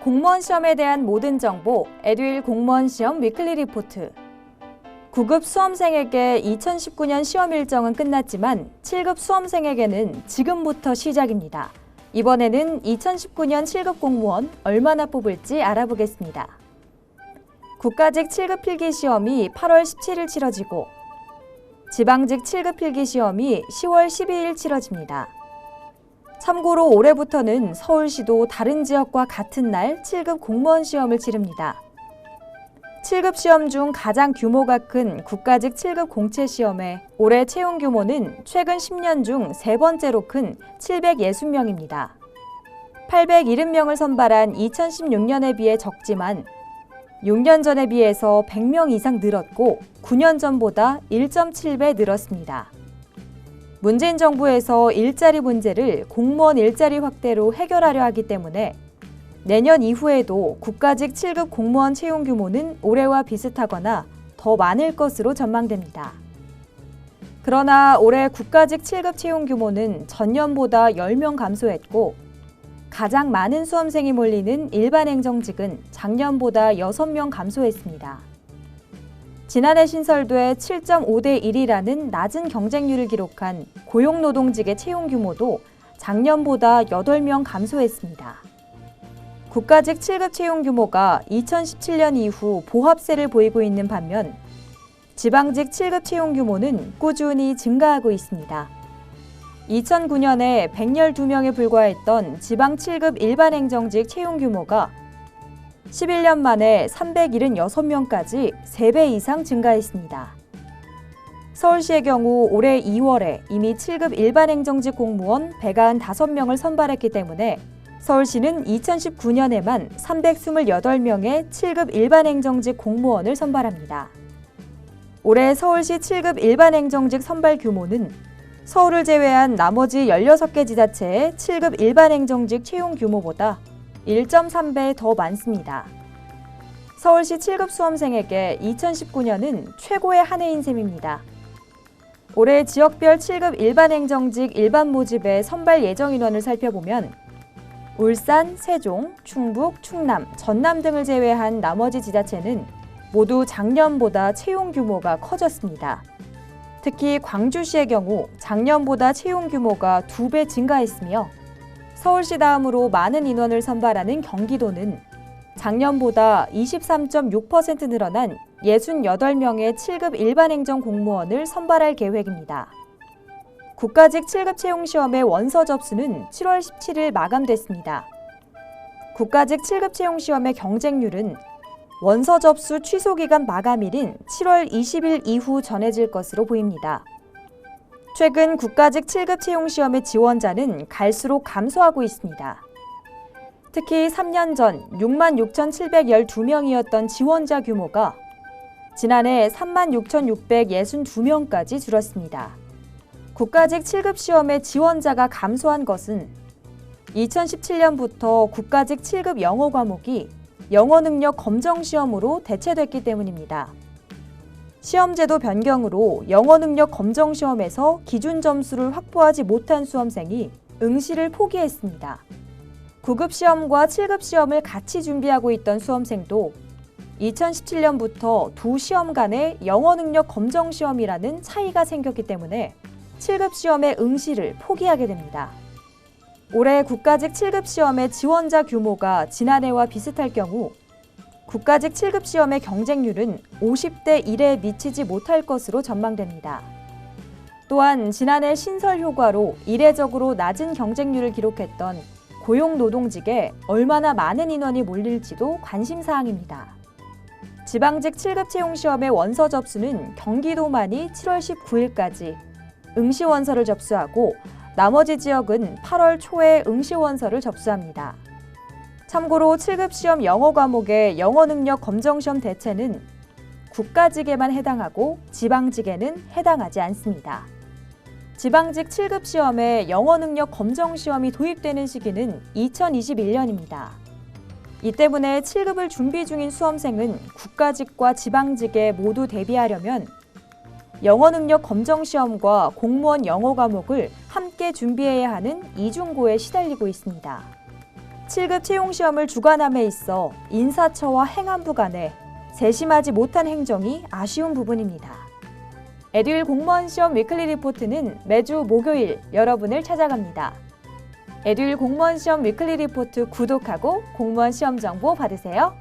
공무원 시험에 대한 모든 정보, 에듀윌 공무원 시험 위클리 리포트. 9급 수험생에게 2019년 시험 일정은 끝났지만 7급 수험생에게는 지금부터 시작입니다. 이번에는 2019년 7급 공무원 얼마나 뽑을지 알아보겠습니다. 국가직 7급 필기시험이 8월 17일 치러지고 지방직 7급 필기시험이 10월 12일 치러집니다. 참고로 올해부터는 서울시도 다른 지역과 같은 날 7급 공무원 시험을 치릅니다. 7급 시험 중 가장 규모가 큰 국가직 7급 공채 시험의 올해 채용 규모는 최근 10년 중 세 번째로 큰 760명입니다. 870명을 선발한 2016년에 비해 적지만 6년 전에 비해서 100명 이상 늘었고 9년 전보다 1.7배 늘었습니다. 문재인 정부에서 일자리 문제를 공무원 일자리 확대로 해결하려 하기 때문에 내년 이후에도 국가직 7급 공무원 채용 규모는 올해와 비슷하거나 더 많을 것으로 전망됩니다. 그러나 올해 국가직 7급 채용 규모는 전년보다 10명 감소했고 가장 많은 수험생이 몰리는 일반 행정직은 작년보다 6명 감소했습니다. 지난해 신설돼 7.5대 1이라는 낮은 경쟁률을 기록한 고용노동직의 채용 규모도 작년보다 8명 감소했습니다. 국가직 7급 채용 규모가 2017년 이후 보합세를 보이고 있는 반면 지방직 7급 채용 규모는 꾸준히 증가하고 있습니다. 2009년에 112명에 불과했던 지방 7급 일반 행정직 채용 규모가 11년 만에 376명까지 3배 이상 증가했습니다. 서울시의 경우 올해 2월에 이미 7급 일반 행정직 공무원 195명을 선발했기 때문에 서울시는 2019년에만 328명의 7급 일반 행정직 공무원을 선발합니다. 올해 서울시 7급 일반 행정직 선발 규모는 서울을 제외한 나머지 16개 지자체의 7급 일반 행정직 채용 규모보다 1.3배 더 많습니다. 서울시 7급 수험생에게 2019년은 최고의 한 해인 셈입니다. 올해 지역별 7급 일반 행정직 일반 모집의 선발 예정 인원을 살펴보면 울산, 세종, 충북, 충남, 전남 등을 제외한 나머지 지자체는 모두 작년보다 채용 규모가 커졌습니다. 특히 광주시의 경우 작년보다 채용 규모가 2배 증가했으며 서울시 다음으로 많은 인원을 선발하는 경기도는 작년보다 23.6% 늘어난 68명의 7급 일반 행정 공무원을 선발할 계획입니다. 국가직 7급 채용 시험의 원서 접수는 7월 17일 마감됐습니다. 국가직 7급 채용 시험의 경쟁률은 원서 접수 취소 기간 마감일인 7월 20일 이후 전해질 것으로 보입니다. 최근 국가직 7급 채용 시험의 지원자는 갈수록 감소하고 있습니다. 특히 3년 전 66,712명이었던 지원자 규모가 지난해 36,662명까지 줄었습니다. 국가직 7급 시험의 지원자가 감소한 것은 2017년부터 국가직 7급 영어 과목이 영어 능력 검정 시험으로 대체됐기 때문입니다. 시험제도 변경으로 영어 능력 검정 시험에서 기준 점수를 확보하지 못한 수험생이 응시를 포기했습니다. 9급 시험과 7급 시험을 같이 준비하고 있던 수험생도 2017년부터 두 시험 간의 영어 능력 검정 시험이라는 차이가 생겼기 때문에 7급 시험의 응시를 포기하게 됩니다. 올해 국가직 7급 시험의 지원자 규모가 지난해와 비슷할 경우 국가직 7급 시험의 경쟁률은 50대 1에 미치지 못할 것으로 전망됩니다. 또한 지난해 신설 효과로 이례적으로 낮은 경쟁률을 기록했던 고용노동직에 얼마나 많은 인원이 몰릴지도 관심사항입니다. 지방직 7급 채용 시험의 원서 접수는 경기도만이 7월 19일까지 응시 원서를 접수하고 나머지 지역은 8월 초에 응시 원서를 접수합니다. 참고로 7급 시험 영어 과목의 영어 능력 검정 시험 대체는 국가직에만 해당하고 지방직에는 해당하지 않습니다. 지방직 7급 시험에 영어 능력 검정 시험이 도입되는 시기는 2021년입니다. 이 때문에 7급을 준비 중인 수험생은 국가직과 지방직에 모두 대비하려면 영어 능력 검정 시험과 공무원 영어 과목을 함께 준비해야 하는 이중고에 시달리고 있습니다. 7급 채용시험을 주관함에 있어 인사처와 행안부 간에 세심하지 못한 행정이 아쉬운 부분입니다. 에듀윌 공무원 시험 위클리 리포트는 매주 목요일 여러분을 찾아갑니다. 에듀윌 공무원 시험 위클리 리포트 구독하고 공무원 시험 정보 받으세요.